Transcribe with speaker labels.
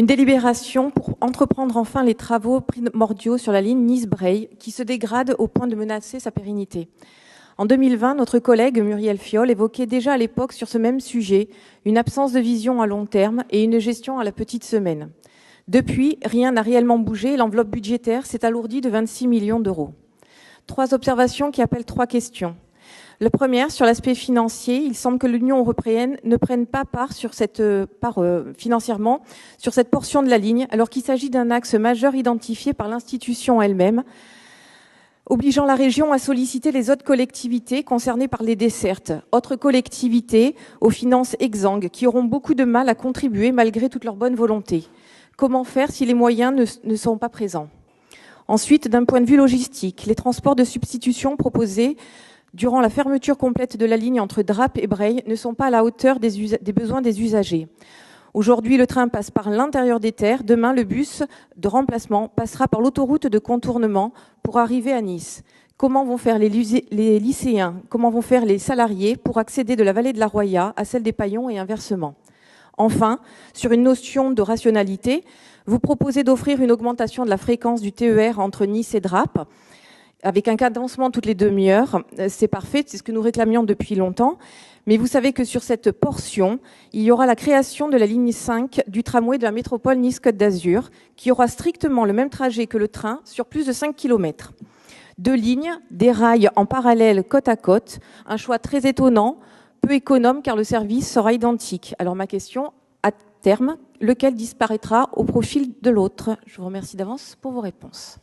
Speaker 1: Une délibération pour entreprendre enfin les travaux primordiaux sur la ligne Nice-Breil, qui se dégrade au point de menacer sa pérennité. En 2020, notre collègue Muriel Fiol évoquait déjà à l'époque sur ce même sujet une absence de vision à long terme et une gestion à la petite semaine. Depuis, rien n'a réellement bougé et l'enveloppe budgétaire s'est alourdie de 26 millions d'euros. 3 observations qui appellent 3 questions. La première, sur l'aspect financier, il semble que l'Union européenne ne prenne pas part financièrement sur cette portion de la ligne, alors qu'il s'agit d'un axe majeur identifié par l'institution elle-même, obligeant la région à solliciter les autres collectivités concernées par les dessertes, autres collectivités aux finances exsangues, qui auront beaucoup de mal à contribuer malgré toute leur bonne volonté. Comment faire si les moyens ne sont pas présents ? Ensuite, d'un point de vue logistique, les transports de substitution proposés durant la fermeture complète de la ligne entre Drappe et Breil ne sont pas à la hauteur des besoins des usagers. Aujourd'hui, le train passe par l'intérieur des terres. Demain, le bus de remplacement passera par l'autoroute de contournement pour arriver à Nice. Comment vont faire les lycéens, comment vont faire les salariés pour accéder de la vallée de la Roya à celle des Paillons et inversement ? Enfin, sur une notion de rationalité, vous proposez d'offrir une augmentation de la fréquence du TER entre Nice et Drappe, avec un cadencement toutes les demi-heures. C'est parfait, c'est ce que nous réclamions depuis longtemps. Mais vous savez que sur cette portion, il y aura la création de la ligne 5 du tramway de la métropole Nice-Côte d'Azur, qui aura strictement le même trajet que le train sur plus de 5 km. 2 lignes, des rails en parallèle côte à côte, un choix très étonnant, peu économe car le service sera identique. Alors ma question, à terme, lequel disparaîtra au profit de l'autre ? Je vous remercie d'avance pour vos réponses.